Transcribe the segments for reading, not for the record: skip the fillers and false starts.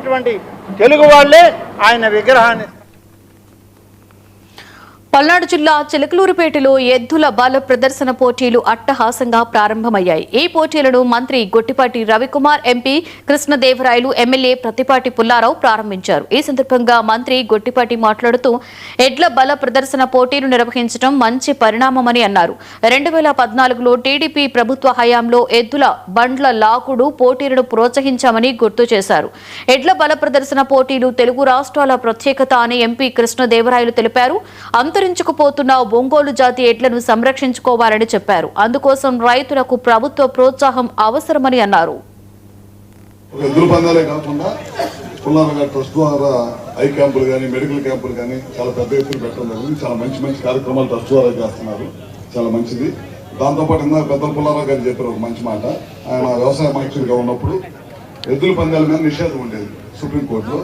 ఉన్నటువంటి తెలుగు వాళ్ళే ఆయన విగ్రహాన్ని. పల్నాడు జిల్లా చిలకలూరుపేటలో ఎద్దుల బల ప్రదర్శన పోటీలు అట్టహాసంగా ప్రారంభమయ్యాయి. ఈ పోటీలను మంత్రి గొట్టిపాటి రవికుమార్, ఎంపీ కృష్ణదేవరాయలు, ఎమ్మెల్యే ప్రతిపాటి పుల్లారావు ప్రారంభించారు. ఈ సందర్భంగా మంత్రి గొట్టిపాటి మాట్లాడుతూ ఎడ్ల బల ప్రదర్శన పోటీలు నిర్వహించడం మంచి పరిణామమని అన్నారు. 2014లో టీడీపీ ప్రభుత్వ హయాంలో ఎద్దుల బండ్ల లాకుడు పోటీలను ప్రోత్సహించామని గుర్తు చేశారు. ఎడ్ల బల ప్రదర్శన పోటీలు తెలుగు రాష్ట్రాల ప్రత్యేకత అని ఎంపీ కృష్ణదేవరాయలు తెలిపారు. అంతరించుకుపోతున్న ఒంగోలు జాతి ఎడ్లను సంరక్షించుకోవాలని చెప్పారు. అందుకోసం రైతులకు ప్రభుత్వ ప్రోత్సాహం అవసరమని అన్నారు. ఎద్దుల పందాలే కాకుండా పుల్లారావు ట్రస్ట్ ద్వారా ఐ క్యాంపులు కానీ మెడికల్ క్యాంపులు కానీ చాలా పెద్ద ఎత్తున పెట్టడం జరిగింది. చాలా మంచి మంచి కార్యక్రమాలు ట్రస్ట్ ద్వారా చేస్తున్నారు. చాలా మంచిది. దాంతోపాటు ఇందాక పెద్దల పుల్లారావు గారు చెప్పారు ఒక మంచి మాట. ఆయన వ్యవసాయ మంత్రిగా ఉన్నప్పుడు ఎద్దుల పందాల మీద నిషేధం ఉండేది సుప్రీంకోర్టులో.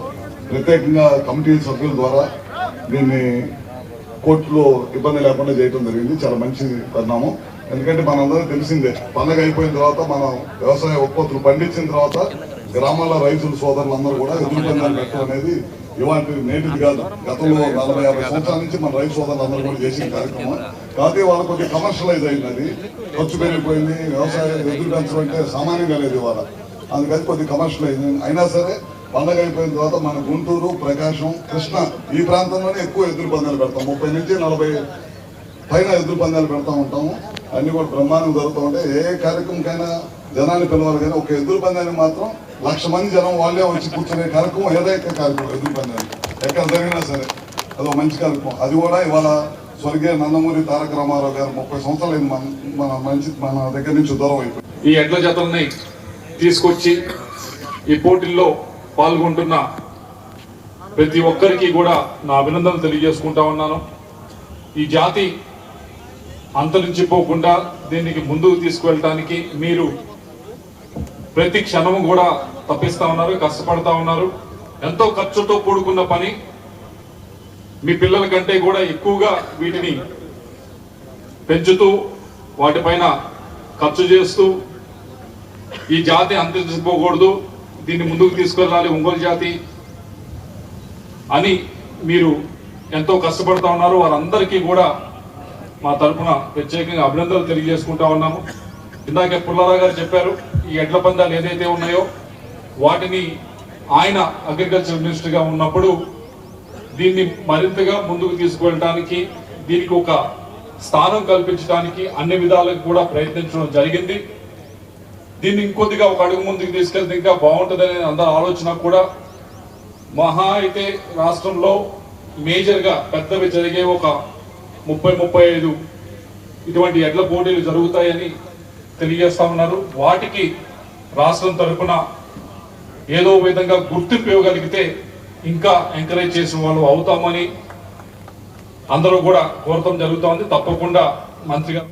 ప్రత్యేకంగా కమిటీ సభ్యుల ద్వారా దీన్ని కోర్టులో ఇబ్బంది లేకుండా చేయడం జరిగింది. చాలా మంచి పరిణామం. ఎందుకంటే మనందరూ తెలిసిందే, పండగ అయిపోయిన తర్వాత మనం వ్యవసాయ ఉత్పత్తులు పండించిన తర్వాత గ్రామాల రైతులు సోదరులందరూ కూడా ఎదురు పందాలు పెట్టడం అనేది ఇవాటి నేటిది కాదు. గతంలో 40-50 సంవత్సరాల నుంచి మన రైతు సోదరులందరూ కూడా చేసిన కార్యక్రమం. కాబట్టి వాళ్ళకి కొద్దిగా కమర్షియలైజ్ అయింది. అది ఖర్చు పెరిగిపోయింది. వ్యవసాయ ఎదురు పెంచడం అంటే సామాన్యంగా లేదు ఇవాళ. అందుకని కొద్దిగా కమర్షియలైజ్ అయింది. అయినా సరే పండగ అయిపోయిన తర్వాత మన గుంటూరు, ప్రకాశం, కృష్ణ ఈ ప్రాంతంలోనే ఎక్కువ ఎద్దుల పందాలు పెడతాం. 30 నుంచి 40 పైన ఎద్దుల పందాలు పెడతా ఉంటాము. అన్ని కూడా బ్రహ్మాండం జరుగుతూ ఉంటాయి. ఏ కార్యక్రమంకైనా జనాన్ని పిలవాలి, కానీ ఒక ఎద్దుల పందాన్ని మాత్రం 1,00,000 మంది జనం వాళ్ళే వచ్చి కూర్చునే కార్యక్రమం ఏదైతే కార్యక్రమం ఎద్దుల పందాలు ఎక్కడ జరిగినా సరే అదో మంచి కార్యక్రమం. అది కూడా ఇవాళ స్వర్గీయ నందమూరి తారక రామారావు గారు 30 సంవత్సరాలు మన దగ్గర నుంచి దూరం అయిపోయింది. ఈ ఎడ్ల జతల్ని తీసుకొచ్చి ఈ పోటీల్లో పాల్గొంటున్న ప్రతి ఒక్కరికి కూడా నా అభినందనలు తెలియజేసుకుంటా ఉన్నాను. ఈ జాతి అంతరించిపోకుండా దీనికి ముందుకు తీసుకువెళ్ళటానికి మీరు ప్రతి క్షణము కూడా తప్పిస్తా ఉన్నారు, కష్టపడతా ఉన్నారు. ఎంతో ఖర్చుతో కూడుకున్న పని. మీ పిల్లల కంటే కూడా ఎక్కువగా వీటిని పెంచుతూ వాటిపైన ఖర్చు చేస్తూ ఈ జాతి అంతరించిపోకూడదు, దీన్ని ముందుకు తీసుకెళ్ళాలి ఒంగోలు జాతి అని మీరు ఎంతో కష్టపడతా ఉన్నారు. వారందరికీ కూడా మా తరఫున ప్రత్యేకంగా అభినందనలు తెలియజేసుకుంటా ఉన్నాము. ఇందాక పుల్లారావు గారు చెప్పారు, ఈ ఎడ్ల పందాలు ఏదైతే ఉన్నాయో వాటిని ఆయన అగ్రికల్చర్ మినిస్టర్గా ఉన్నప్పుడు దీన్ని మరింతగా ముందుకు తీసుకువెళ్ళడానికి, దీనికి ఒక స్థానం కల్పించడానికి అన్ని విధాలకు కూడా ప్రయత్నించడం జరిగింది. దీన్ని ఇంకొద్దిగా ఒక అడుగు ముందుకు తీసుకెళ్తే ఇంకా బాగుంటుందనే అందరి ఆలోచన కూడా. మహా అయితే రాష్ట్రంలో మేజర్గా పెద్దవి జరిగే ఒక 30-35 ఇటువంటి ఎడ్ల పోటీలు జరుగుతాయని తెలియజేస్తా ఉన్నారు. వాటికి రాష్ట్రం తరఫున ఏదో విధంగా గుర్తింపు ఇవ్వగలిగితే ఇంకా ఎంకరేజ్ చేసిన వాళ్ళు అవుతామని అందరూ కూడా కోరటం జరుగుతోంది. తప్పకుండా మంత్రిగా